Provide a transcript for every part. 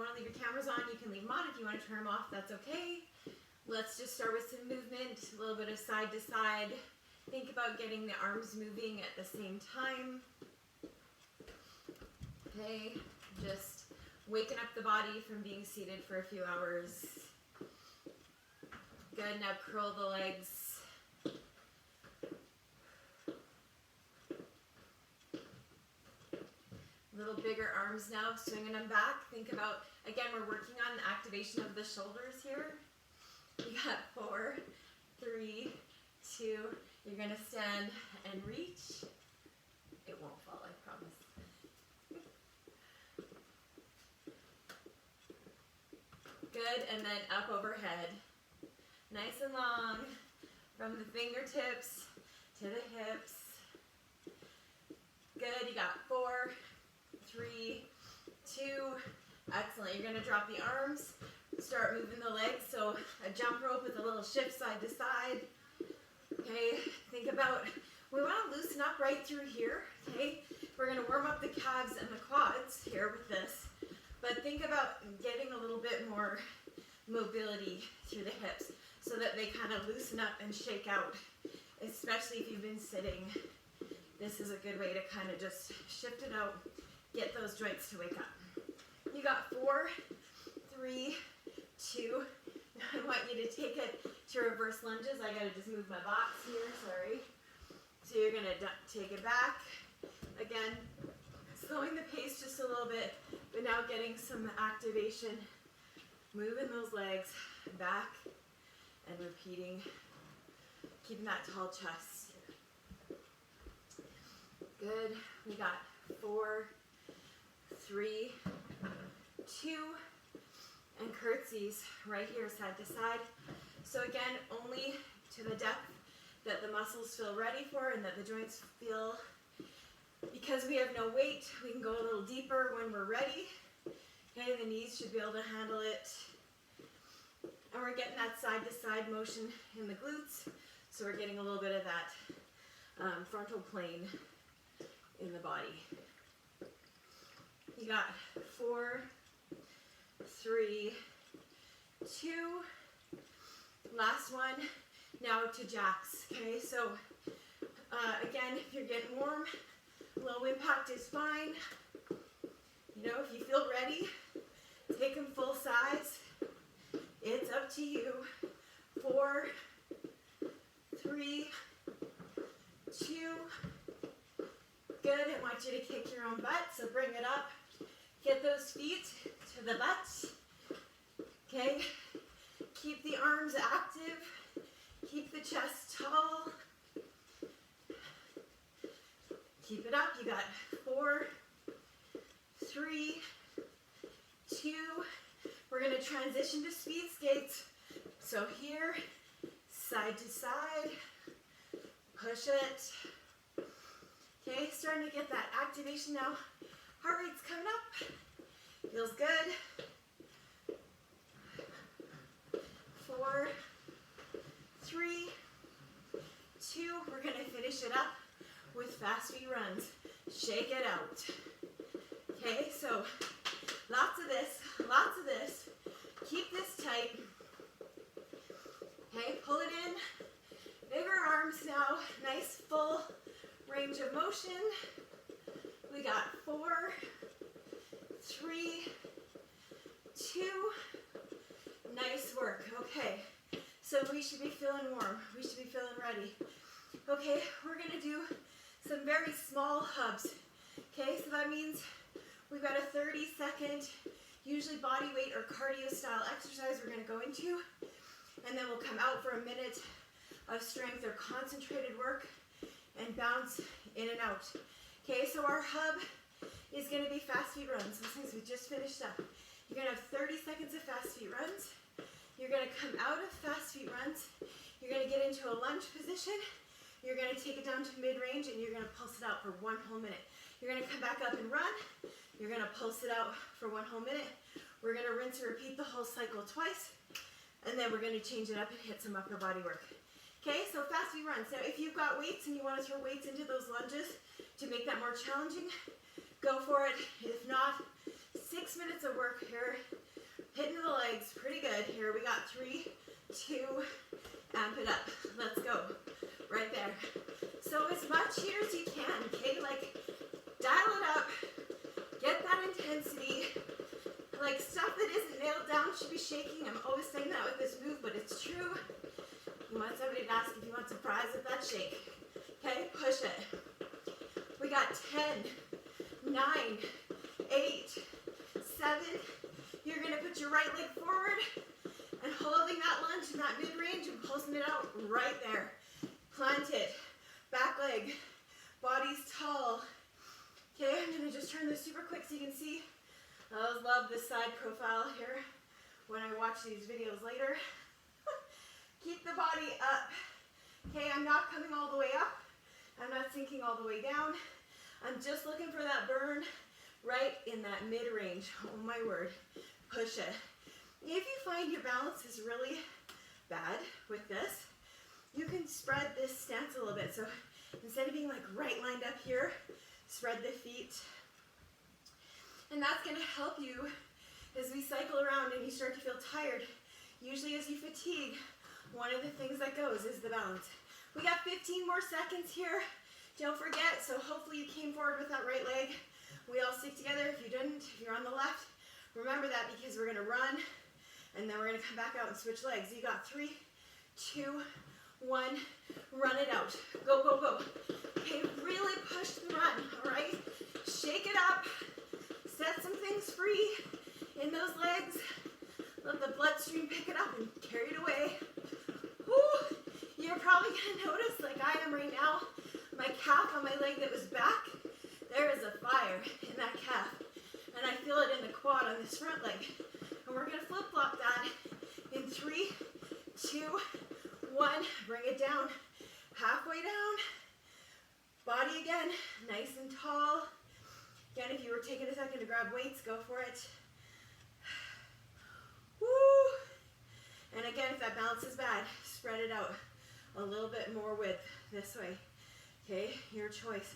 want to leave your cameras on, you can leave them on. If you want to turn them off, that's okay. Let's just start with some movement, a little bit of side to side. Think about getting the arms moving at the same time. Okay, just waking up the body from being seated for a few hours. Good, now curl the legs. Little bigger arms now, swinging them back. Think about, again, we're working on the activation of the shoulders here. You got 4, 3, 2. You're going to stand and reach. It won't fall, I promise. Good, and then up overhead. Nice and long from the fingertips to the hips. Good, you got 4, 3, 2. Excellent. You're going to drop the arms, start moving the legs. So a jump rope with a little shift side to side. Okay, think about, we want to loosen up right through here. Okay, we're going to warm up the calves and the quads here with this. But think about getting a little bit more mobility through the hips so that they kind of loosen up and shake out, especially if you've been sitting. This is a good way to kind of just shift it out, get those joints to wake up. You got 4, 3, 2. I want you to take it to reverse lunges. I gotta just move my box here, sorry. So you're gonna take it back. Again, slowing the pace just a little bit, but now getting some activation. Moving those legs back and repeating, keeping that tall chest. Good, we got 4, 3, 2, and curtsies right here side to side. So again, only to the depth that the muscles feel ready for and that the joints feel. Because we have no weight, we can go a little deeper when we're ready. Okay, the knees should be able to handle it. And we're getting that side to side motion in the glutes. So we're getting a little bit of that frontal plane in the body. You got 4, 3, 2. Last one. Now to jacks. Okay, so again, if you're getting warm, low impact is fine. You know, if you feel ready, take them full size. It's up to you. 4, 3, 2. Good. I want you to kick your own butt, so bring it up. Get those feet to the butt. Okay. Keep the arms active. Keep the chest tall. Keep it up. You got 4, 3, 2. We're going to transition to speed skates. So here, side to side. Push it. Okay, starting to get that activation now. Heart rate's coming up. Feels good. 4, 3, 2. We're going to finish it up with fast feet runs. Shake it out. Okay, so lots of this, lots of this. Keep this tight. Okay, pull it in. Bigger arms now. Nice full range of motion. We got 4, 3, 2. Nice work. Okay, so we should be feeling warm. We should be feeling ready. Okay, we're going to do some very small hubs. Okay, so that means we've got a 30-second, usually body weight or cardio style exercise we're going to go into. And then we'll come out for a minute of strength or concentrated work and bounce in and out. Okay, so our hub is going to be fast feet runs. Those things we just finished up. You're going to have 30 seconds of fast feet runs. You're going to come out of fast feet runs. You're going to get into a lunge position. You're going to take it down to mid-range and you're going to pulse it out for 1 whole minute. You're going to come back up and run. You're going to pulse it out for 1 whole minute. We're going to rinse and repeat the whole cycle twice. And then we're going to change it up and hit some upper body work. Okay, so fast feet runs. Now, if you've got weights and you want to throw weights into those lunges to make that more challenging, go for it. If not, 6 minutes of work here legs. Pretty good. Here we got 3, 2, amp it up. Let's go. Right there. So as much here as you can, okay? Like, dial it up. Get that intensity. Like, stuff that isn't nailed down should be shaking. I'm always saying that with this move, but it's true. You want somebody to ask if you want some fries with that shake. Okay, push it. We got 10, 9, 8, 7. You're gonna put your right leg forward and holding that lunge in that mid-range and pulsing it out right there. Plant it, back leg, body's tall. Okay, I'm gonna just turn this super quick so you can see. I always love this side profile here when I watch these videos later. Keep the body up. Okay, I'm not coming all the way up. I'm not sinking all the way down. I'm just looking for that burn right in that mid-range. Oh my word. Push it. If you find your balance is really bad with this, you can spread this stance a little bit. So instead of being like right lined up here, spread the feet. And that's going to help you as we cycle around and you start to feel tired. Usually as you fatigue, one of the things that goes is the balance. We got 15 more seconds here. Don't forget, so hopefully you came forward with that right leg. We all stick together. If you didn't, if you're on the left, remember that because we're going to run and then we're going to come back out and switch legs. You got 3, 2, 1. Run it out. Go, go, go. Okay, really push the run, all right? Shake it up. Set some things free in those legs. Let the bloodstream pick it up and carry it away. Woo! You're probably going to notice, like I am right now, my calf on my leg that was back, there is a fire in that calf. And I feel it in the quad on this front leg. And we're going to flip-flop that in 3, 2, 1. Bring it down. Halfway down. Body again, nice and tall. Again, if you were taking a second to grab weights, go for it. Woo! And again, if that balance is bad, spread it out a little bit more width this way. Okay, your choice.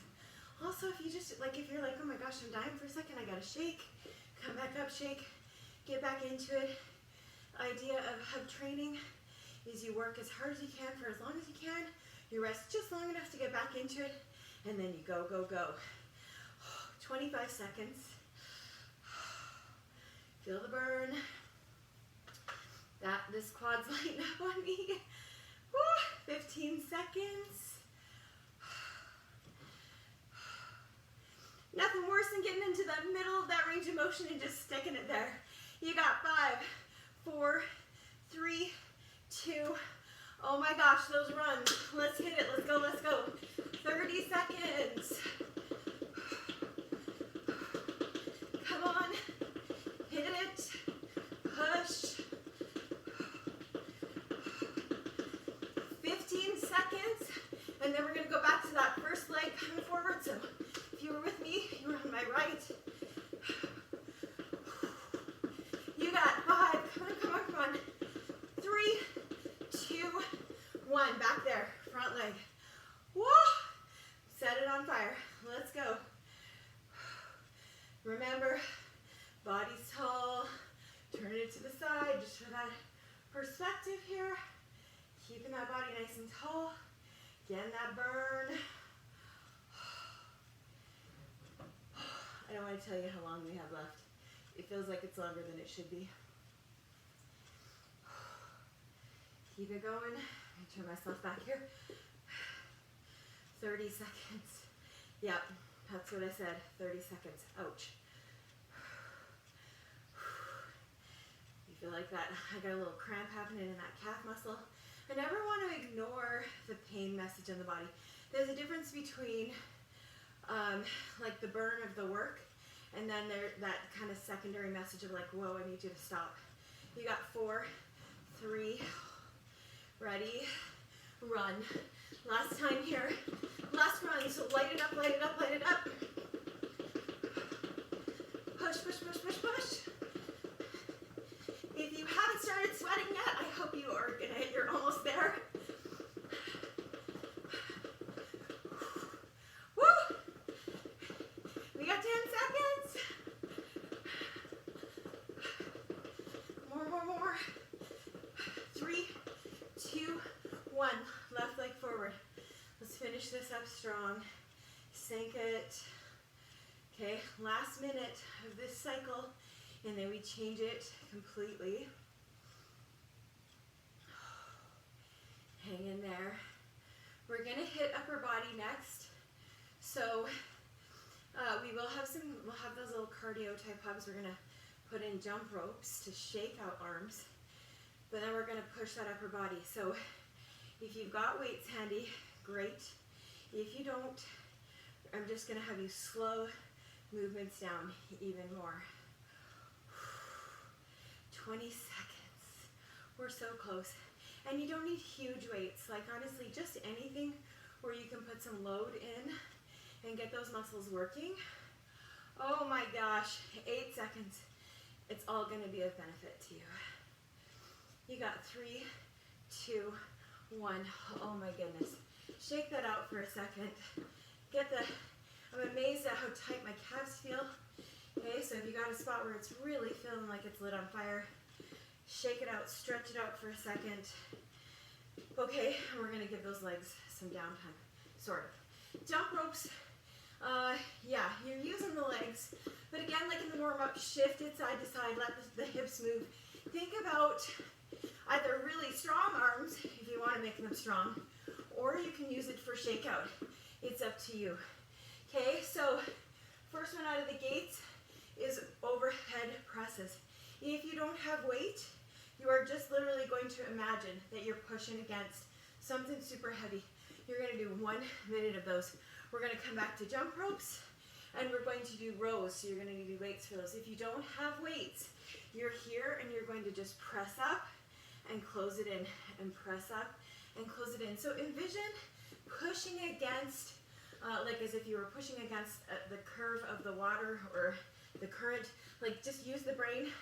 Also, if you just, like, if you're like, oh my gosh, I'm dying for a second, I gotta shake, come back up, shake, get back into it. Idea of hub training is you work as hard as you can for as long as you can, you rest just long enough to get back into it, and then you go, go, go. 25 seconds. Feel the burn. This quad's lighting up on me. Woo, 15 seconds. Nothing worse than getting into the middle of that range of motion and just sticking it there. You got 5, 4, 3, 2. Oh my gosh, those runs. Let's hit it. Let's go, let's go. 30 seconds. Come on. Hit it. Push. 15 seconds. And then we're going to go back to that first leg coming forward. So if you were with me, you were on my right. You got 5. Come on, come on, come on. 3, 2, 1. Back there. Front leg. Woo! Set it on fire. Let's go. Remember, body's tall. Turn it to the side just for that perspective here. Keeping that body nice and tall. Getting that burn. I don't want to tell you how long we have left. It feels like it's longer than it should be. Keep it going. Turn myself back here. 30 seconds. Yep, that's what I said. 30 seconds. Ouch. You feel like that? I got a little cramp happening in that calf muscle. I never want to ignore the pain message in the body. There's a difference between like the burn of the work and then that kind of secondary message of like, whoa, I need you to stop. You got 4, 3, ready, run. Last time here, last run, so light it up, light it up, light it up. Push, push, push, push, push. If you haven't started sweating yet, I hope you are you're almost there. Woo! We got 10 seconds. More, more, more. finish this up strong. Sink it. Okay, last minute of this cycle, and then we change it completely. Hang in there. We're gonna hit upper body next. So we'll have those little cardio type hugs. We're gonna put in jump ropes to shake out arms, but then we're gonna push that upper body. So if you've got weights handy, great. If you don't, I'm just gonna have you slow movements down even more. 20 seconds. We're so close. And you don't need huge weights. Like honestly, just anything where you can put some load in and get those muscles working. Oh my gosh, 8 seconds. It's all gonna be of benefit to you. You got 3, 2, 1. Oh my goodness. Shake that out for a second. I'm amazed at how tight my calves feel. Okay, so if you got a spot where it's really feeling like it's lit on fire, shake it out, stretch it out for a second. Okay, and we're gonna give those legs some downtime, sort of. Jump ropes, yeah, you're using the legs, but again, like in the warm-up, shift it side to side, let the hips move. Think about either really strong arms, if you wanna make them strong, or you can use it for shakeout. It's up to you. Okay, so first one out of the gates is overhead presses. If you don't have weight, you are just literally going to imagine that you're pushing against something super heavy. You're gonna do 1 minute of those. We're gonna come back to jump ropes, and we're going to do rows, so you're gonna need weights for those. If you don't have weights, you're here and you're going to just press up and close it in, and press up and close it in. So envision pushing against, like as if you were pushing against the curve of the water or the current. Like just use the brain,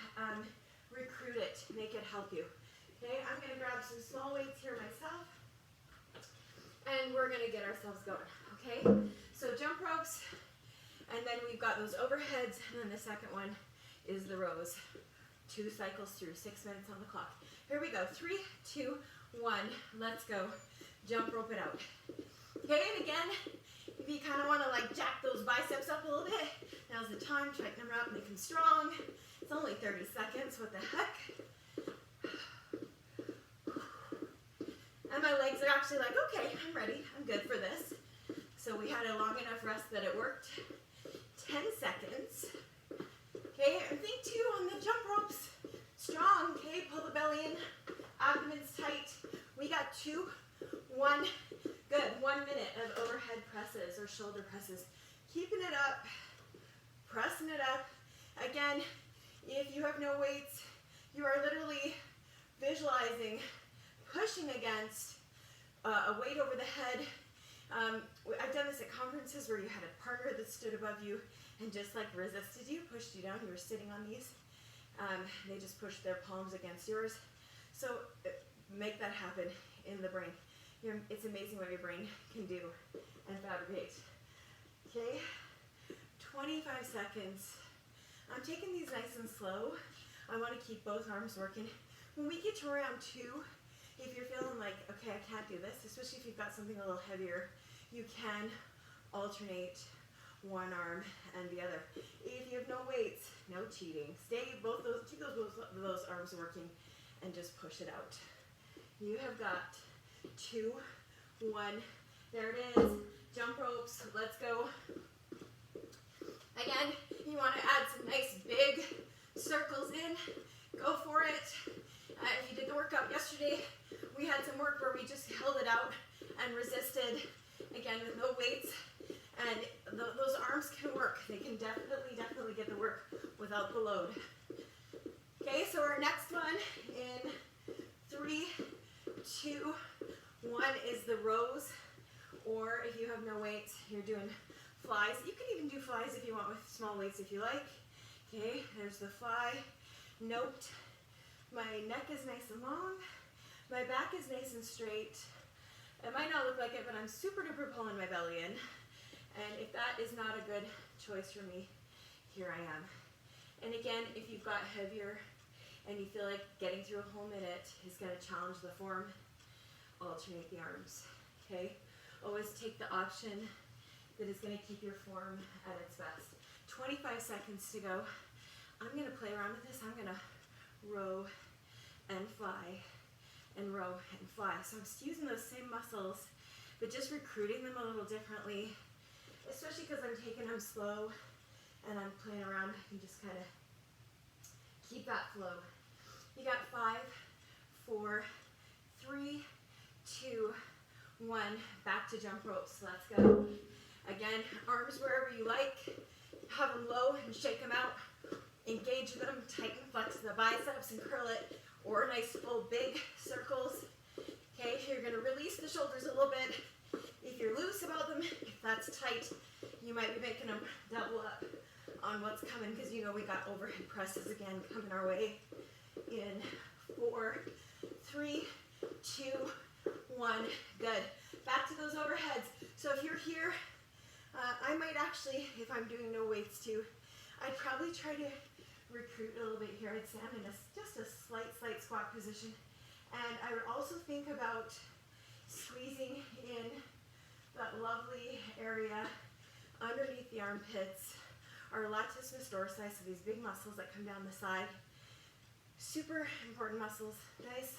recruit it, make it help you. Okay, I'm gonna grab some small weights here myself, and we're gonna get ourselves going, okay? So jump ropes, and then we've got those overheads, and then the second one is the rows. 2 cycles through, 6 minutes on the clock. Here we go, 3, 2, 1, let's go. Jump rope it out. Okay, and again, if you kind of want to like jack those biceps up a little bit, now's the time, tighten them up, make them strong. It's only 30 seconds, what the heck? And my legs are actually like, okay, I'm ready, I'm good for this. So we had a long enough rest that it worked. 10 seconds. Okay, and think too on the jump ropes. Strong, okay, pull the belly in, abdomen's tight. We got 2, 1, good. 1 minute of overhead presses or shoulder presses. Keeping it up, pressing it up. Again, if you have no weights, you are literally visualizing pushing against a weight over the head. I've done this at conferences where you had a partner that stood above you and just like resisted you, pushed you down. You were sitting on these. They just pushed their palms against yours. So make that happen in the brain. It's amazing what your brain can do and fabricate. Okay, 25 seconds. I'm taking these nice and slow. I want to keep both arms working. When we get to round 2, if you're feeling like, okay, I can't do this, especially if you've got something a little heavier, you can alternate one arm and the other. If you have no weights, no cheating. Keep those arms working and just push it out. You have got 2, 1, there it is. Jump ropes, let's go. Again, you want to add some nice big circles in, go for it. If you did the workout yesterday, we had some work where we just held it out and resisted, again with no weights, and those arms can work. They can definitely get the work without the load. Okay, so our next one in 3, 2, 1 is the rows, or if you have no weights, you're doing flies. You can even do flies if you want with small weights if you like. Okay, there's the fly. Note, my neck is nice and long, my back is nice and straight. It might not look like it, but I'm super duper pulling my belly in. And if that is not a good choice for me, here I am. And again, if you've got heavier and you feel like getting through a whole minute is going to challenge the form, alternate the arms. Okay, always take the option that is going to keep your form at its best. 25 seconds to go. I'm going to play around with this. I'm going to row and fly and row and fly. So I'm just using those same muscles, but just recruiting them a little differently, especially because I'm taking them slow and I'm playing around. I can just kind of keep that flow. You got 5, 4, 3, 2, 1. Back to jump ropes. Let's go. Again, arms wherever you like. Have them low and shake them out. Engage them, tighten, flex the biceps and curl it, or nice full big circles. Okay, you're going to release the shoulders a little bit. If you're loose about them, if that's tight, you might be making them double up on what's coming, because you know we got overhead presses again coming our way in 4, 3, 2, 1. Good. Back to those overheads. So if you're here, I might actually, if I'm doing no weights too, I'd probably try to recruit a little bit here. I'd stand in just a slight squat position. And I would also think about squeezing in that lovely area underneath the armpits, our latissimus dorsi, so these big muscles that come down the side. Super important muscles, guys.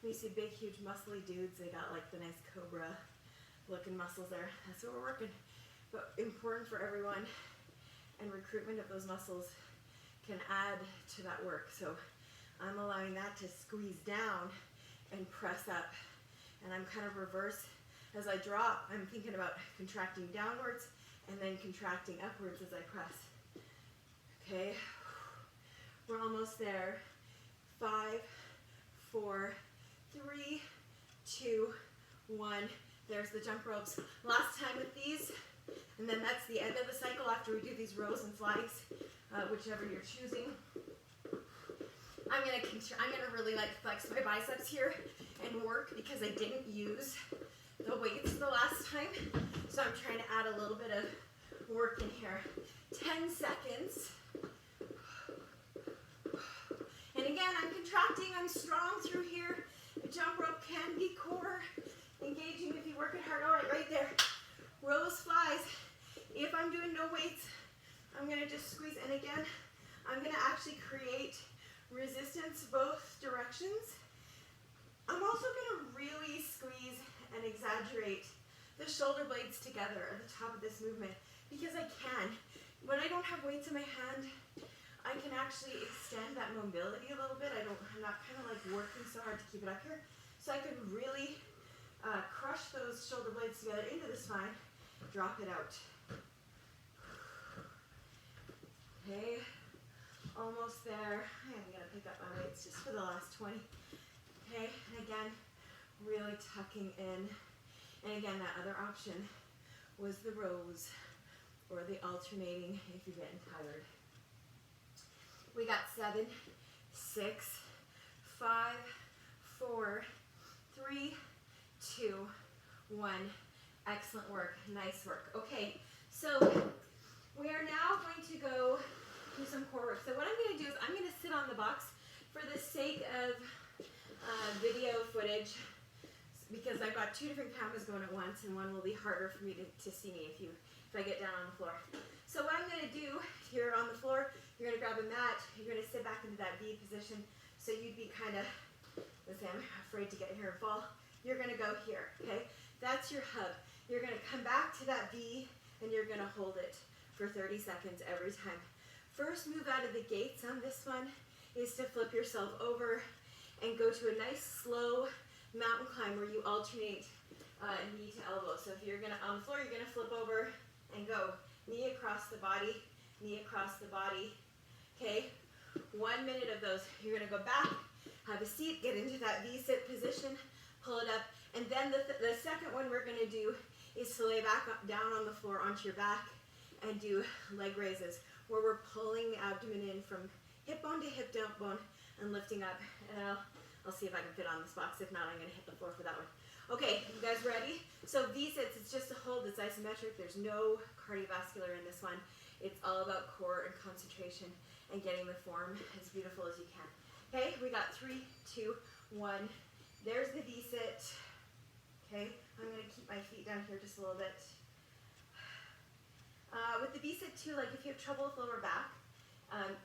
When you see big, huge, muscly dudes, they got like the nice cobra looking muscles there. That's what we're working. But important for everyone, and recruitment of those muscles can add to that work. So I'm allowing that to squeeze down and press up. And I'm kind of reverse. As I drop, I'm thinking about contracting downwards and then contracting upwards as I press. Okay, we're almost there. 5, 4, 3, 2, 1. There's the jump ropes. Last time with these, and then that's the end of the cycle after we do these rows and flies, whichever you're choosing. I'm gonna really like flex my biceps here and work, because I didn't use the weights the last time. So I'm trying to add a little bit of work in here. 10 seconds. And again, I'm contracting, I'm strong through here. A jump rope can be core engaging if you work it hard. All right, right there. Rows, flies. If I'm doing no weights, I'm gonna just squeeze. And again, I'm gonna actually create resistance both directions. I'm also gonna really squeeze and exaggerate the shoulder blades together at the top of this movement, because I can. When I don't have weights in my hand, I can actually extend that mobility a little bit. I'm not kind of like working so hard to keep it up here. So I could really crush those shoulder blades together into the spine, drop it out. Okay, almost there. I'm gonna pick up my weights just for the last 20. Okay, and again, really tucking in. And again, that other option was the rows or the alternating if you're getting tired. We got 7, 6, 5, 4, 3, 2, 1. Excellent work. Nice work. Okay, so we are now going to go do some core work. So what I'm going to do is I'm going to sit on the box for the sake of video footage, because I've got 2 different cameras going at once, and one will be harder for me to see me if I get down on the floor. So what I'm going to do here on the floor, you're going to grab a mat, you're going to sit back into that V position, so you'd be kind of, let's say I'm afraid to get here and fall, you're going to go here, okay? That's your hub. You're going to come back to that V, and you're going to hold it for 30 seconds every time. First move out of the gates on this one is to flip yourself over and go to a nice slow mountain climb where you alternate knee to elbow. So if you're gonna on the floor, you're gonna flip over and go knee across the body, knee across the body. Okay, 1 minute of those. You're gonna go back, have a seat, get into that V-sit position, pull it up, and then the second one we're gonna do is to lay back down on the floor onto your back and do leg raises, where we're pulling the abdomen in from hip bone to hip bone and lifting up. And I'll see if I can fit on this box. If not, I'm going to hit the floor for that one. Okay, you guys ready? So V-sits, it's just a hold. It's isometric. There's no cardiovascular in this one. It's all about core and concentration and getting the form as beautiful as you can. Okay, we got 3, 2, 1. There's the V-sit. Okay, I'm going to keep my feet down here just a little bit. With the V-sit too, like if you have trouble with lower back,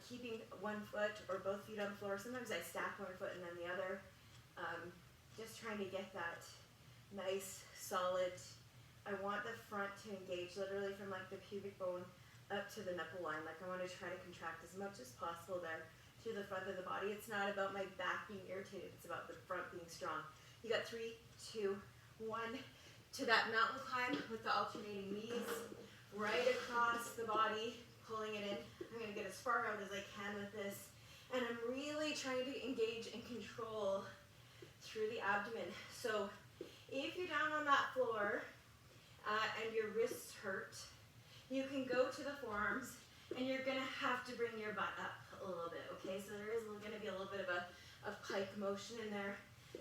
keeping one foot or both feet on the floor, sometimes I stack one foot and then the other, just trying to get that nice, solid, I want the front to engage literally from like the pubic bone up to the nipple line. Like I want to try to contract as much as possible there through the front of the body. It's not about my back being irritated, it's about the front being strong. You got 3, 2, 1, to that mountain climb with the alternating knees, right across the body, pulling it in. I'm going to get as far out as I can with this. And I'm really trying to engage and control through the abdomen. So if you're down on that floor and your wrists hurt, you can go to the forearms and you're going to have to bring your butt up a little bit, okay? So there is going to be a little bit of a pike motion in there.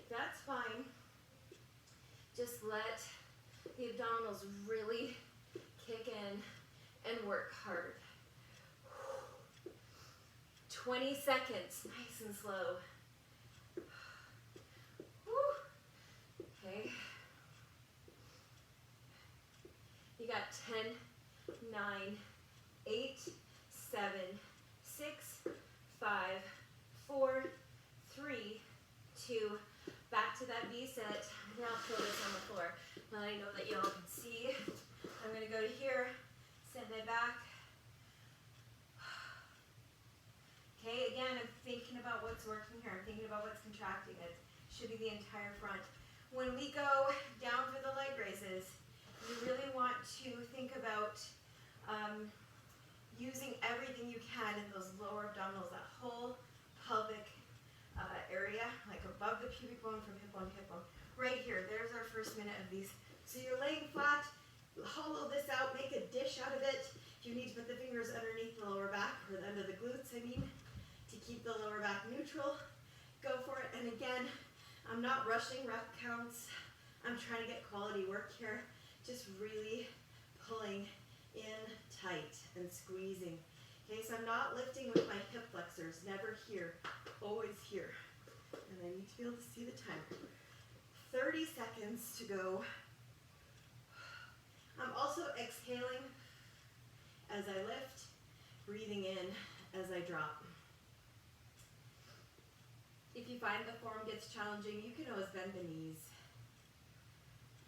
That's fine. Just let the abdominals really kick in and work hard. 20 seconds, nice and slow. Okay. You got 10, 9, 8, 7, 6, 5, 4, 3, 2, back to that V-sit. Now throw this on the floor. Now I know that you all can see. I'm going to go to here, send it back. Okay, again, I'm thinking about what's working here. I'm thinking about what's contracting. It should be the entire front. When we go down for the leg raises, you really want to think about using everything you can in those lower abdominals, that whole pelvic area, like above the pubic bone from hip bone to hip bone. Right here, there's our first minute of these. So you're laying flat, hollow this out, make a dish out of it. If you need to put the fingers underneath the lower back, or under the glutes, I mean, to keep the lower back neutral, go for it. And again, I'm not rushing rep counts. I'm trying to get quality work here. Just really pulling in tight and squeezing. Okay, so I'm not lifting with my hip flexors, never here, always here. And I need to be able to see the timer. 30 seconds to go. I'm also exhaling as I lift, breathing in as I drop. If you find the form gets challenging, you can always bend the knees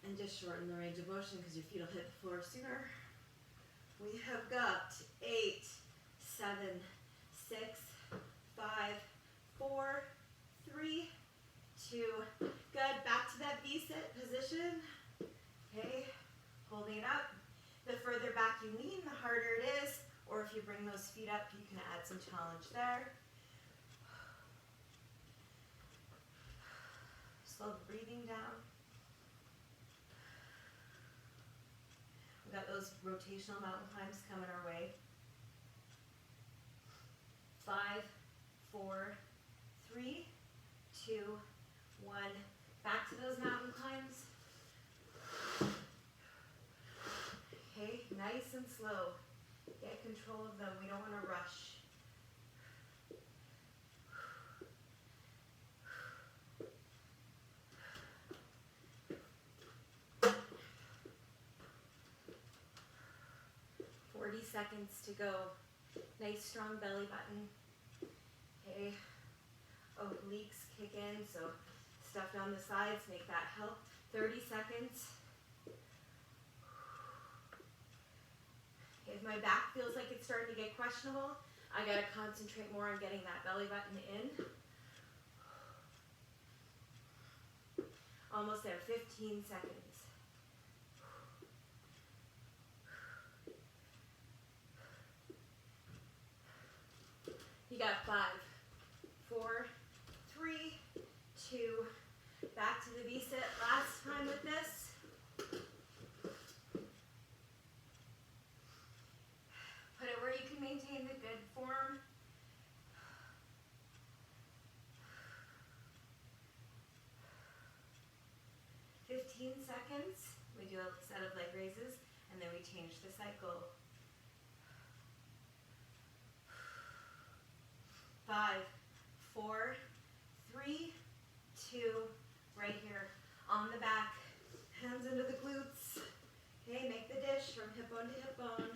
and just shorten the range of motion because your feet will hit the floor sooner. We have got 8, 7, 6, 5, 4, 3, 2. Good. Back to that V-sit position. Okay, holding it up. The further back you lean, the harder it is. Or if you bring those feet up, you can add some challenge there. Slow breathing down. We've got those rotational mountain climbs coming our way. 5, 4, 3, 2, 1. Back to those mountain climbs. Okay, nice and slow. Get control of them. We don't want to rush. Seconds to go. Nice strong belly button. Okay. Obliques kick in, so stuff down the sides, make that help. 30 seconds. If my back feels like it's starting to get questionable, I gotta concentrate more on getting that belly button in. Almost there, 15 seconds. You got 5, 4, 3, 2, back to the V-sit. Last time with this. Put it where you can maintain the good form. Seconds. We do a set of leg raises and then we change the cycle. 5, 4, 3, 2, right here on the back. Okay, make the dish from hip bone to hip bone,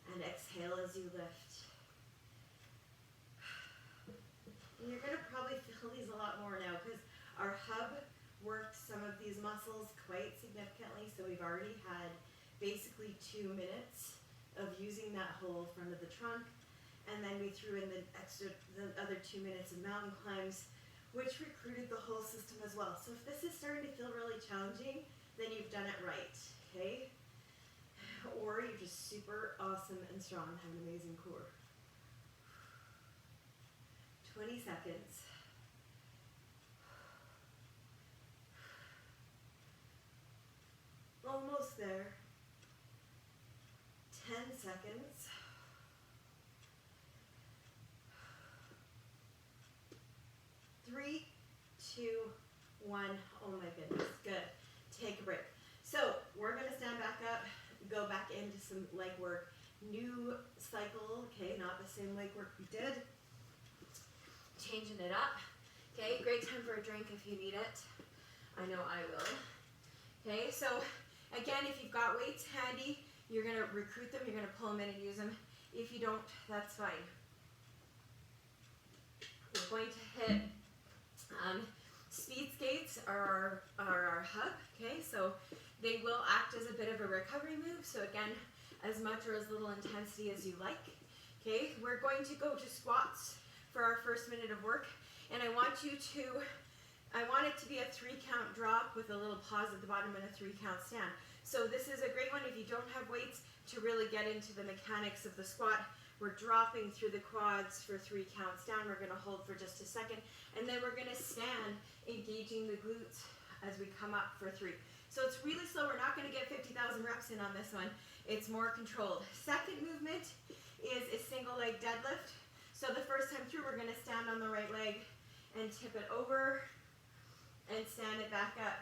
and exhale as you lift. And you're gonna probably feel these a lot more now because our hub worked some of these muscles quite significantly, so we've already had basically 2 minutes of using that whole front of the trunk, and then we threw in the other 2 minutes of mountain climbs, which recruited the whole system as well. So if this is starting to feel really challenging, then you've done it right, okay? Or you're just super awesome and strong, have an amazing core. 20 seconds. Almost there. 10 seconds. 3, 2, 1. Oh my goodness, good. Take a break. So we're gonna stand back up, go back into some leg work. New cycle, okay, not the same leg work we did. Changing it up. Okay, great time for a drink if you need it. I know I will. Okay, so again, if you've got weights handy, you're gonna recruit them, you're gonna pull them in and use them. If you don't, that's fine. We're going to hit speed skates are our hub, okay? So they will act as a bit of a recovery move. So again, as much or as little intensity as you like, okay? We're going to go to squats for our first minute of work, and I want it to be a 3-count drop with a little pause at the bottom and a 3-count stand. So this is a great one if you don't have weights to really get into the mechanics of the squat. We're dropping through the quads for 3 counts down. We're gonna hold for just a second, and then we're gonna stand, engaging the glutes as we come up for 3. So it's really slow. We're not gonna get 50,000 reps in on this one. It's more controlled. Second movement is a single leg deadlift. So the first time through, we're gonna stand on the right leg and tip it over and stand it back up.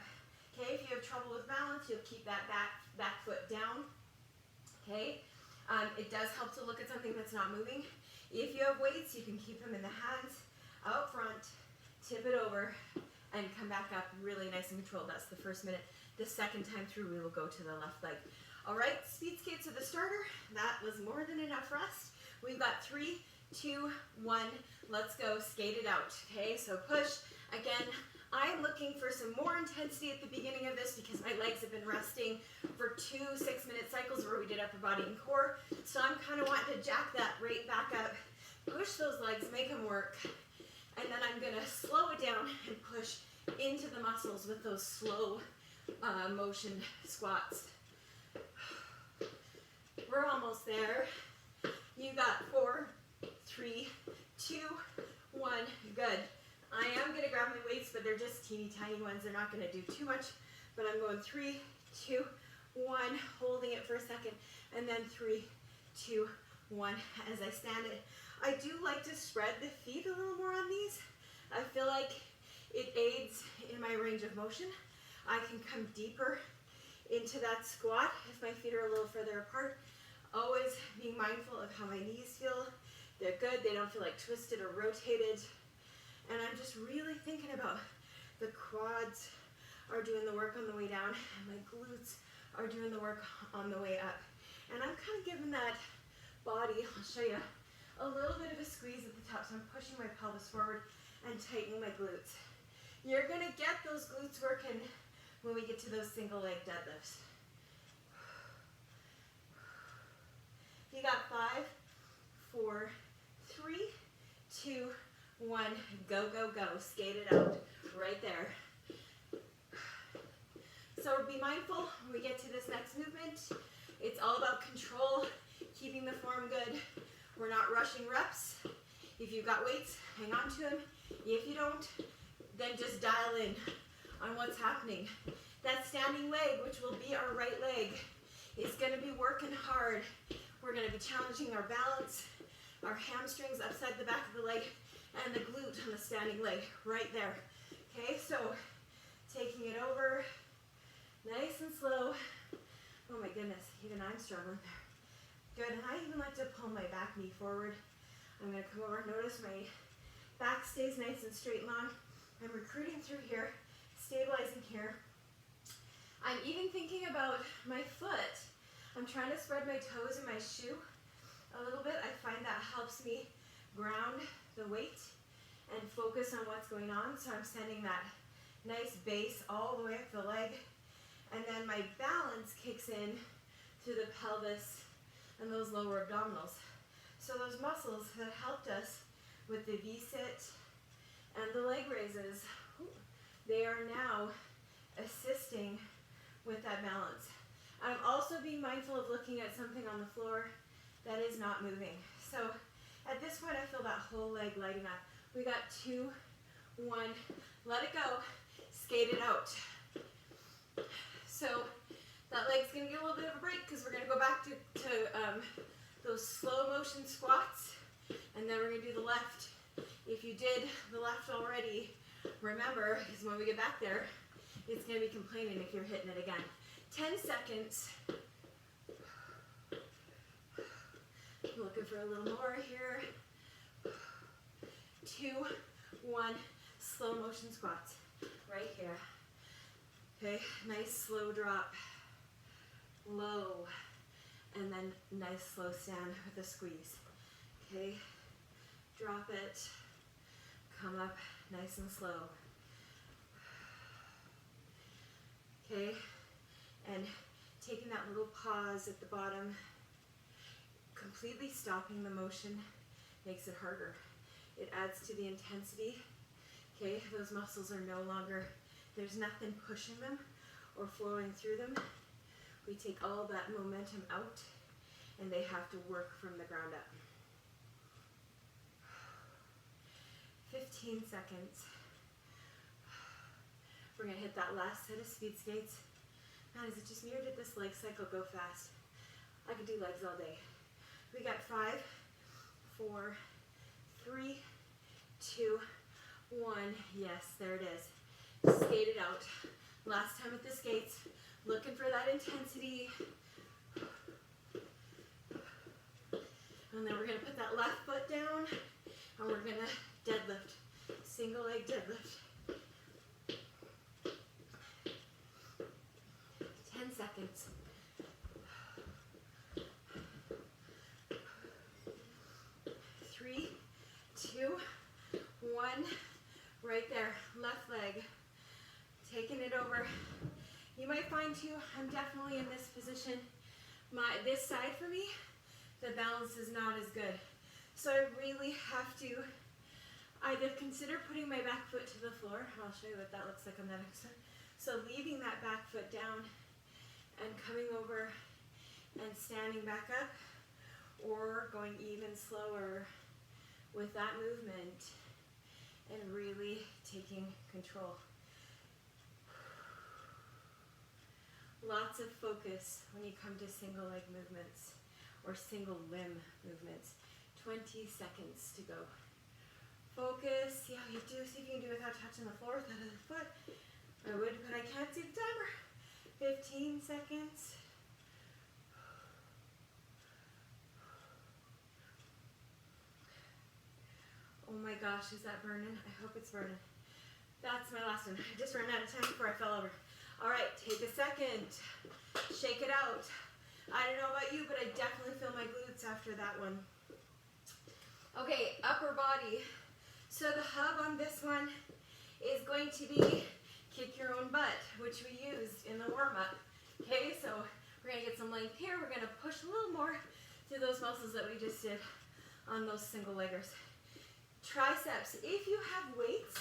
Okay, if you have trouble with balance, you'll keep that back foot down. Okay, it does help to look at something that's not moving. If you have weights, you can keep them in the hands, out front, tip it over, and come back up really nice and controlled. That's the first minute. The second time through, we will go to the left leg. All right, speed skates are the starter. That was more than enough rest. We've got 3, 2, 1. Let's go, skate it out. Okay, so push. Again, I'm looking for some more intensity at the beginning of this because my legs have been resting for 2 6-minute cycles where we did upper body and core. So I'm kind of wanting to jack that right back up, push those legs, make them work. And then I'm gonna slow it down and push into the muscles with those slow motion squats. We're almost there. You got 4, 3, 2, 1, good. I am gonna grab my weights, but they're just teeny tiny ones. They're not gonna do too much, but I'm going 3, 2, 1, holding it for a second, and then 3, 2, 1 as I stand it. I do like to spread the feet a little more on these. I feel like it aids in my range of motion. I can come deeper into that squat if my feet are a little further apart. Always being mindful of how my knees feel. They're good, they don't feel like twisted or rotated. And I'm just really thinking about the quads are doing the work on the way down, and my glutes are doing the work on the way up. And I'm kind of giving that body, I'll show you, a little bit of a squeeze at the top. So I'm pushing my pelvis forward and tightening my glutes. You're gonna get those glutes working when we get to those single leg deadlifts. You got 5, 4, 3, 2, 1, go, go, go. Skate it out right there. So be mindful when we get to this next movement. It's all about control, keeping the form good. We're not rushing reps. If you've got weights, hang on to them. If you don't, then just dial in on what's happening. That standing leg, which will be our right leg, is gonna be working hard. We're gonna be challenging our balance, our hamstrings upside the back of the leg, and the glute on the standing leg right there. Okay, so taking it over, nice and slow. Oh my goodness, even I'm struggling there. Good, and I even like to pull my back knee forward. I'm gonna come over, notice my back stays nice and straight and long. I'm recruiting through here, stabilizing here. I'm even thinking about my foot. I'm trying to spread my toes in my shoe a little bit. I find that helps me ground the weight and focus on what's going on. So I'm sending that nice base all the way up the leg. And then my balance kicks in through the pelvis and those lower abdominals. So those muscles that helped us with the V-sit and the leg raises, they are now assisting with that balance. I'm also being mindful of looking at something on the floor that is not moving. So at this point, I feel that whole leg lighting up. We got 2, 1, let it go, skate it out. So that leg's gonna get a little bit of a break because we're gonna go back to those slow motion squats, and then we're gonna do the left. If you did the left already, remember, because when we get back there, it's gonna be complaining if you're hitting it again. 10 seconds. Looking for a little more here. 2, 1, slow motion squats right here. Okay, nice slow drop, low, and then nice slow stand with a squeeze. Okay, drop it, come up nice and slow. Okay, and taking that little pause at the bottom, completely stopping the motion makes it harder. It adds to the intensity. Okay, those muscles are no longer, there's nothing pushing them or flowing through them. We take all that momentum out and they have to work from the ground up. 15 seconds. We're gonna hit that last set of speed skates. Man, is it just me or did this leg cycle go fast? I could do legs all day. We got 5, 4, 3, 2, 1. Yes, there it is. Skate it out. Last time with the skates, looking for that intensity. And then we're gonna put that left foot down and we're gonna deadlift. Single leg deadlift. 10 seconds. 3, 2, 1. Right there, left leg. Taking it over. You might find too, I'm definitely in this position. This side for me, the balance is not as good. So I really have to either consider putting my back foot to the floor. I'll show you what that looks like on the next one. So leaving that back foot down and coming over and standing back up, or going even slower with that movement and really taking control. Lots of focus when you come to single leg movements or single limb movements. 20 seconds to go. Focus, see how you do, see if you can do it without touching the floor with that other foot. I would, but I can't see the timer. 15 seconds. Oh my gosh, is that burning? I hope it's burning. That's my last one. I just ran out of time before I fell over. All right, take a second. Shake it out. I don't know about you, but I definitely feel my glutes after that one. Okay, upper body. So the hub on this one is going to be kick your own butt, which we used in the warm-up. Okay, so we're gonna get some length here. We're gonna push a little more through those muscles that we just did on those single leggers. Triceps, if you have weights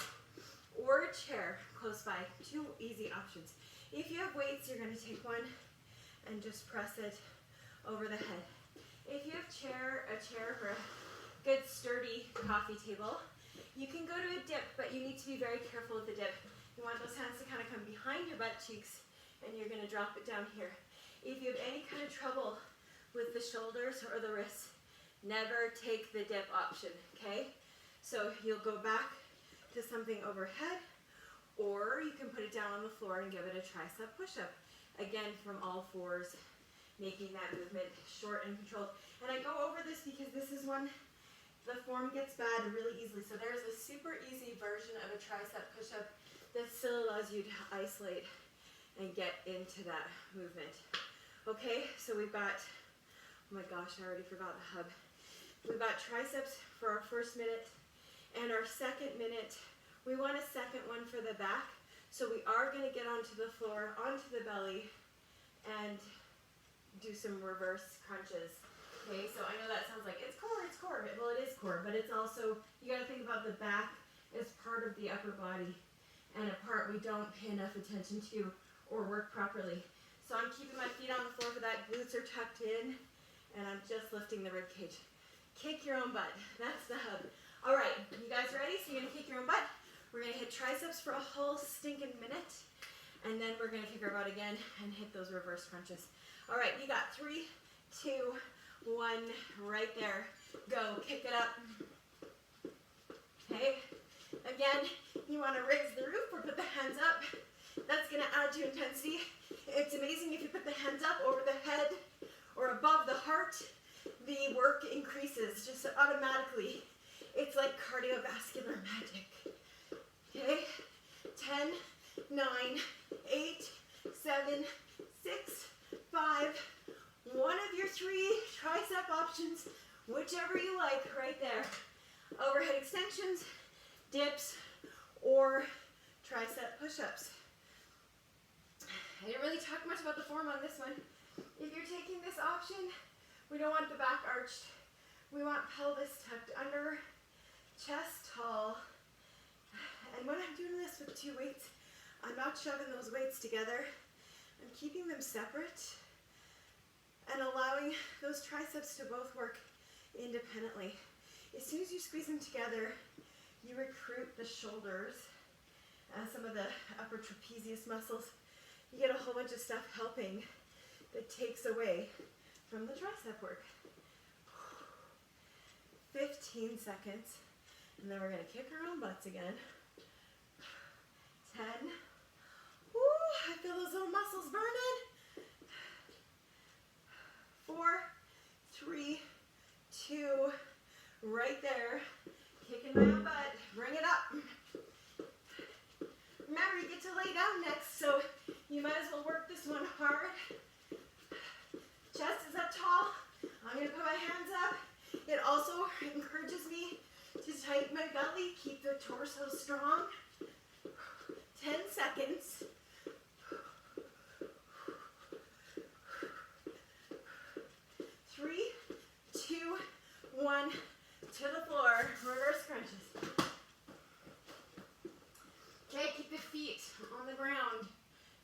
or a chair close by, 2 easy options. If you have weights, you're gonna take one and just press it over the head. If you have a chair or a good sturdy coffee table, you can go to a dip, but you need to be very careful with the dip. You want those hands to kind of come behind your butt cheeks, and you're gonna drop it down here. If you have any kind of trouble with the shoulders or the wrists, never take the dip option, okay? So you'll go back to something overhead, or you can put it down on the floor and give it a tricep push-up. Again, from all fours, making that movement short and controlled. And I go over this because this is one, the form gets bad really easily. So there's a super easy version of a tricep push-up that still allows you to isolate and get into that movement. Okay, so we've got, oh my gosh, I already forgot the hub. We've got triceps for our first minute, and our second minute, we want a second one for the back. So we are gonna get onto the floor, onto the belly, and do some reverse crunches. Okay, so I know that sounds like it's core. Well, it is core, but it's also, you gotta think about the back as part of the upper body and a part we don't pay enough attention to or work properly. So I'm keeping my feet on the floor for that, glutes are tucked in, and I'm just lifting the rib cage. Kick your own butt, that's the hub. All right, you guys ready? So you're gonna kick your own butt. We're gonna hit triceps for a whole stinking minute, and then we're gonna kick our butt again and hit those reverse crunches. All right, you got 3, 2, 1, right there. Go, kick it up. Okay, again, you wanna raise the roof or put the hands up. That's gonna add to intensity. It's amazing if you put the hands up over the head or above the heart, the work increases just automatically. It's like cardiovascular magic. Okay, 10, 9, 8, 7, 6, 5, one of your 3 tricep options, whichever you like, right there. Overhead extensions, dips, or tricep push-ups. I didn't really talk much about the form on this one. If you're taking this option, we don't want the back arched. We want pelvis tucked under, chest tall. And when I'm doing this with 2 weights, I'm not shoving those weights together. I'm keeping them separate and allowing those triceps to both work independently. As soon as you squeeze them together, you recruit the shoulders and some of the upper trapezius muscles. You get a whole bunch of stuff helping that takes away from the tricep work. 15 seconds, and then we're gonna kick our own butts again. 10. Woo, I feel those little muscles burning. 4, 3, 2, right there. Kicking my own butt, bring it up. Remember, you get to lay down next, so you might as well work this one hard. Chest is up tall. I'm gonna put my hands up. It also encourages me to tighten my belly, keep the torso strong. 10 seconds. 3, 2, 1, to the floor. Reverse crunches. Okay, keep the feet on the ground,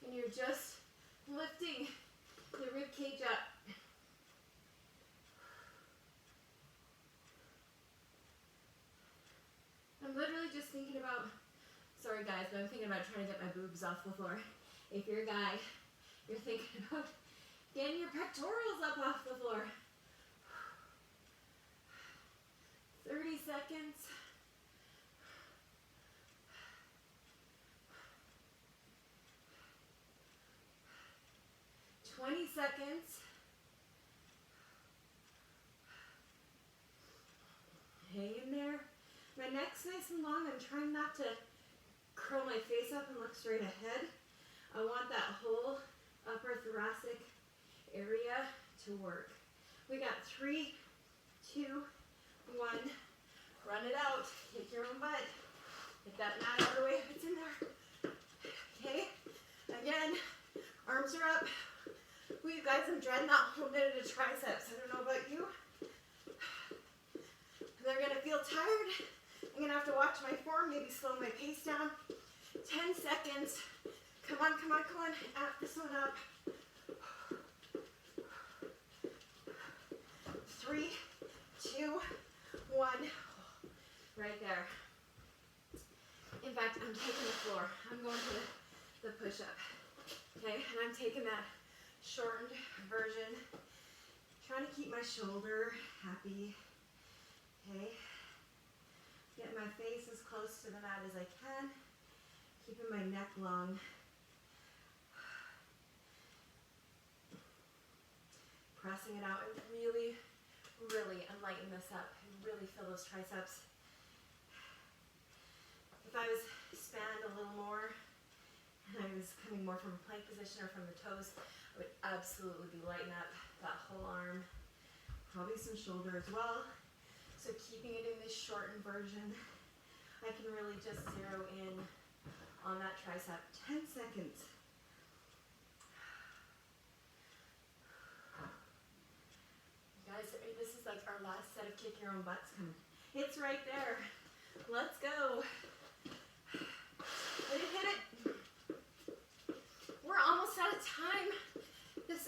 and you're just lifting the rib cage up. I'm literally just thinking about, sorry guys, but I'm thinking about trying to get my boobs off the floor. If you're a guy, you're thinking about getting your pectorals up off the floor. 30 seconds. 20 seconds. Hang in there. My neck's nice and long. I'm trying not to curl my face up and look straight ahead. I want that whole upper thoracic area to work. We got 3, 2, 1. Run it out. Kick your own butt. Get that mat out of the way if it's in there. Okay. Again, arms are up. Well, you guys, I'm dreading that whole minute of triceps. I don't know about you. They're gonna feel tired. I'm gonna have to watch my form, maybe slow my pace down. 10 seconds. Come on, come on, come on. Add this one up. 3, 2, 1. Right there. In fact, I'm taking the floor. I'm going to the push-up. Okay, and I'm taking that shortened version. Trying to keep my shoulder happy. Okay. Get my face as close to the mat as I can. Keeping my neck long. Pressing it out and really, really enlighten this up and really fill those triceps. If I was spanned a little more and I was is coming more from a plank position or from the toes, I would absolutely be lighting up that whole arm. Probably some shoulder as well. So keeping it in this shortened version, I can really just zero in on that tricep. 10 seconds. Guys, this is like our last set of kick your own butts coming. It's right there. Let's go. Hit it. We're almost out of time.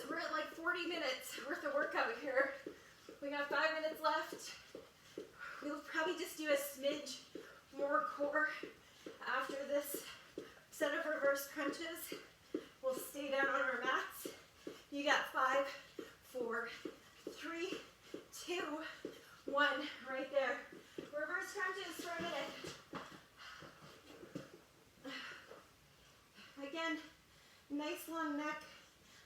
We're at like 40 minutes worth of workout here. We got 5 minutes left. We'll probably just do a smidge more core after this set of reverse crunches. We'll stay down on our mats. You got 5, 4, 3, 2, 1, right there. Reverse crunches for a minute. Again, nice long neck.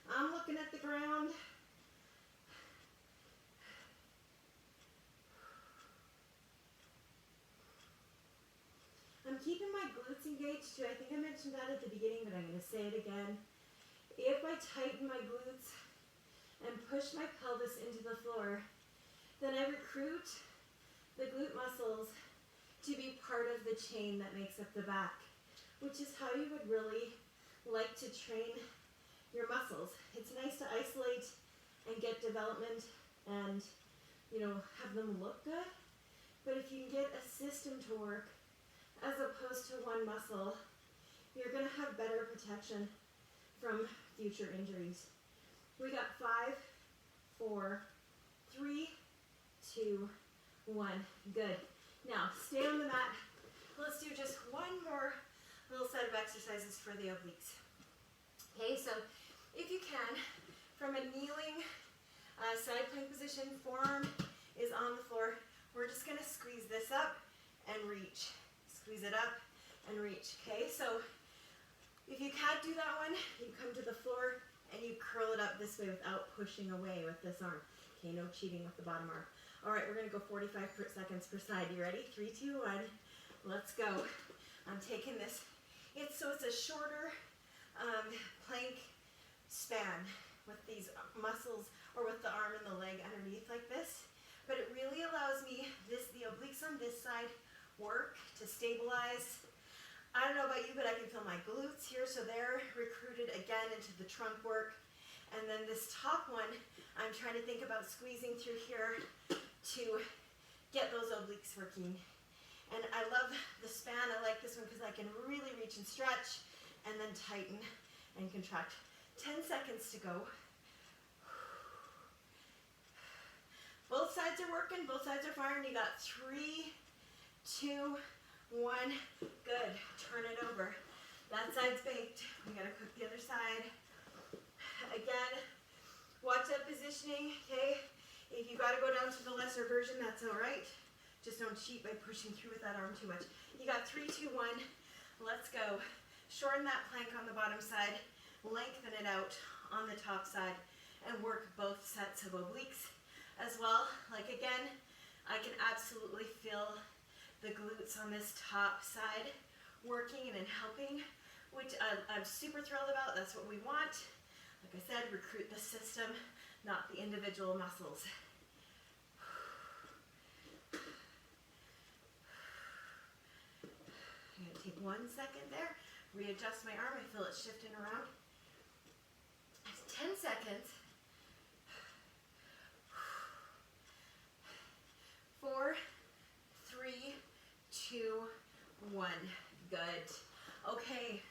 I'm looking at the ground. I'm keeping my glutes engaged too. I think I mentioned that at the beginning, but I'm going to say it again. If I tighten my glutes and push my pelvis into the floor, then I recruit the glute muscles to be part of the chain that makes up the back, which is how you would really like to train your muscles. It's nice to isolate and get development and, have them look good, but if you can get a system to work as opposed to one muscle, you're going to have better protection from future injuries. We got 5, 4, 3, 2, 1. Good. Now, stay on the mat. Let's do just one more little set of exercises for the obliques. Okay, so if you can, from a kneeling side plank position, forearm is on the floor. We're just going to squeeze this up and reach. Squeeze it up and reach. Okay, so if you can't do that one, you come to the floor and you curl it up this way without pushing away with this arm. Okay, no cheating with the bottom arm. All right, we're going to go 45 seconds per side. You ready? 3, 2, 1. Let's go. I'm taking this. It's a shorter plank span with these muscles or with the arm and the leg underneath like this. But it really allows me, the obliques on this side work to stabilize. I don't know about you, but I can feel my glutes here, so they're recruited again into the trunk work. And then this top one, I'm trying to think about squeezing through here to get those obliques working. And I love the span. I like this one because I can really reach and stretch and then tighten and contract. 10 seconds to go. Both sides are working, both sides are firing. You got 3, 2, 1. Good. Turn it over. That side's baked. We gotta cook the other side. Again, watch that positioning, okay? If you gotta go down to the lesser version, that's all right. Just don't cheat by pushing through with that arm too much. You got 3, 2, 1. Let's go. Shorten that plank on the bottom side. Lengthen it out on the top side and work both sets of obliques as well. Like again, I can absolutely feel the glutes on this top side working and helping, which I'm super thrilled about. That's what we want. Like I said, recruit the system, not the individual muscles. I'm going to take 1 second there, readjust my arm. I feel it shifting around. 10 seconds. 4, 3, 2, 1. Good. Okay,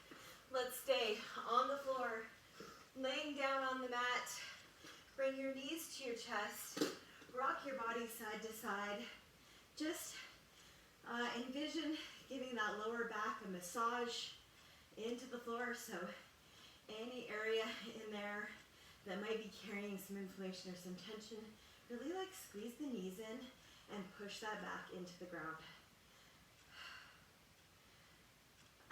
let's stay on the floor, laying down on the mat. Bring your knees to your chest. Rock your body side to side. Just envision giving that lower back a massage into the floor. So any area in there that might be carrying some inflammation or some tension, really squeeze the knees in and push that back into the ground.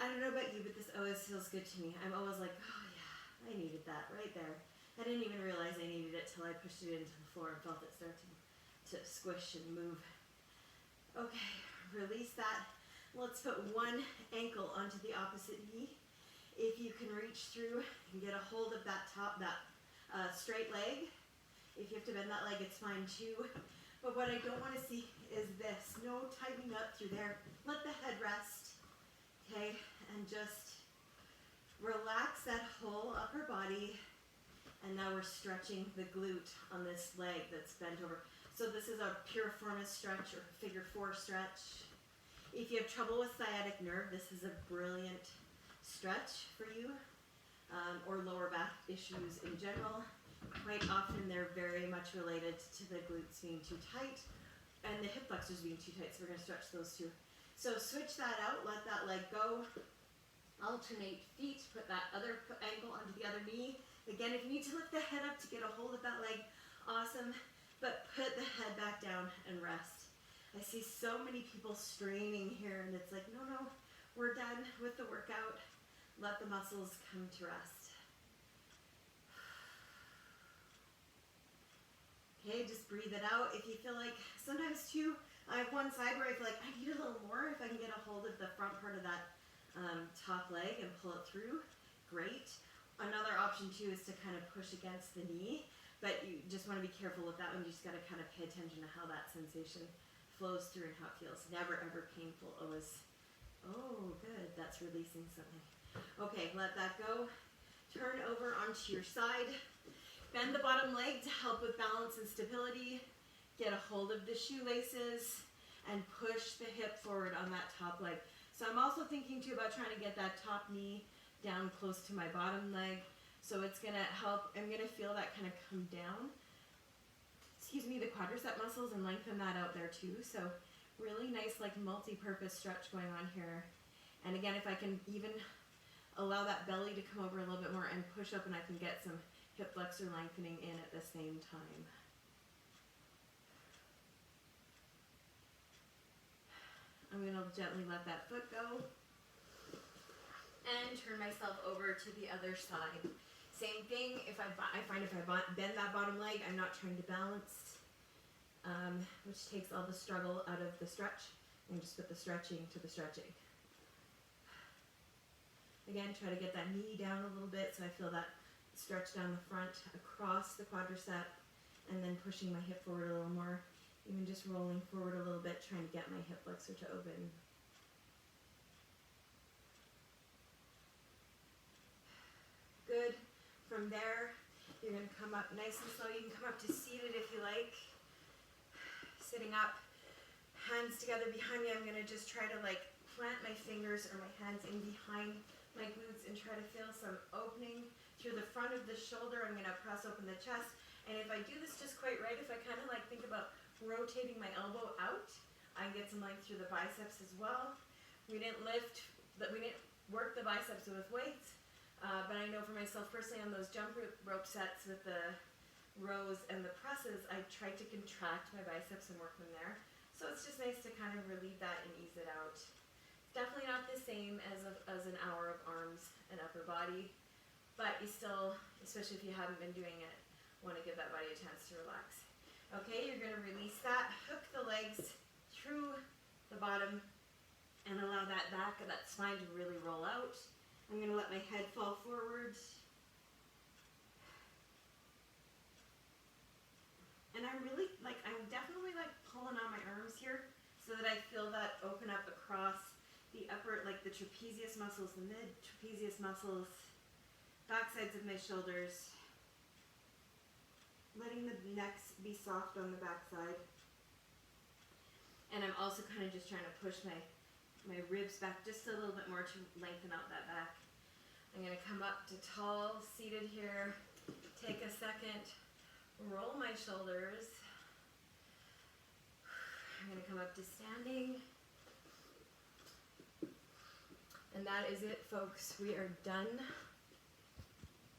I don't know about you, but this always feels good to me. I'm always like, oh yeah, I needed that right there. I didn't even realize I needed it till I pushed it into the floor and felt it start to squish and move. Okay, release that. Let's put one ankle onto the opposite knee. If you can reach through and get a hold of that straight leg, if you have to bend that leg, it's fine too. But what I don't want to see is this. No tightening up through there. Let the head rest, okay? And just relax that whole upper body. And now we're stretching the glute on this leg that's bent over. So this is a piriformis stretch or figure 4 stretch. If you have trouble with sciatic nerve, this is a brilliant stretch for you, or lower back issues in general. Quite often they're very much related to the glutes being too tight and the hip flexors being too tight, so we're going to stretch those too. So switch that out, let that leg go. Alternate feet, put that other ankle onto the other knee. Again, if you need to lift the head up to get a hold of that leg, awesome, but put the head back down and rest. I see so many people straining here, and it's like, no, we're done with the workout. Let the muscles come to rest. Okay, just breathe it out. If you feel like, sometimes too, I have one side where I feel like I need a little more. If I can get a hold of the front part of that top leg and pull it through, great. Another option too is to kind of push against the knee, but you just want to be careful with that one. You just got to kind of pay attention to how that sensation flows through and how it feels. Never ever painful, always, oh good, that's releasing something. Okay, let that go. Turn over onto your side. Bend the bottom leg to help with balance and stability. Get a hold of the shoelaces and push the hip forward on that top leg. So I'm also thinking too about trying to get that top knee down close to my bottom leg. So it's gonna help, I'm gonna feel that kind of come down. The quadricep muscles and lengthen that out there too. So really nice like multi-purpose stretch going on here. And again, if I can even allow that belly to come over a little bit more and push up, and I can get some hip flexor lengthening in at the same time. I'm going to gently let that foot go and turn myself over to the other side. Same thing, if I find if I bend that bottom leg, I'm not trying to balance, which takes all the struggle out of the stretch, and just put the stretching to the stretching. Again, try to get that knee down a little bit so I feel that stretch down the front across the quadricep, and then pushing my hip forward a little more, even just rolling forward a little bit, trying to get my hip flexor to open. Good. From there, you're going to come up nice and slow. You can come up to seated if you like. Sitting up, hands together behind me. I'm going to just try to like plant my fingers or my hands in behind my glutes and try to feel some opening through the front of the shoulder. I'm going to press open the chest. And if I do this just quite right, if I kind of like think about rotating my elbow out, I get some length through the biceps as well. We didn't work the biceps with weights, but I know for myself personally on those jump rope sets with the rows and the presses, I tried to contract my biceps and work them there. So it's just nice to kind of relieve that and ease it out. Definitely not the same as an hour of arms and upper body, but you still, especially if you haven't been doing it, want to give that body a chance to relax. Okay, you're going to release that, hook the legs through the bottom, and allow that back of that spine to really roll out. I'm going to let my head fall forward. And I'm definitely pulling on my arms here so that I feel that open up across the upper, like the trapezius muscles, the mid trapezius muscles, back sides of my shoulders, letting the neck be soft on the back side. And I'm also kind of just trying to push my ribs back just a little bit more to lengthen out that back. I'm going to come up to tall, seated here, take a second, roll my shoulders. I'm going to come up to standing. And that is it, folks. We are done.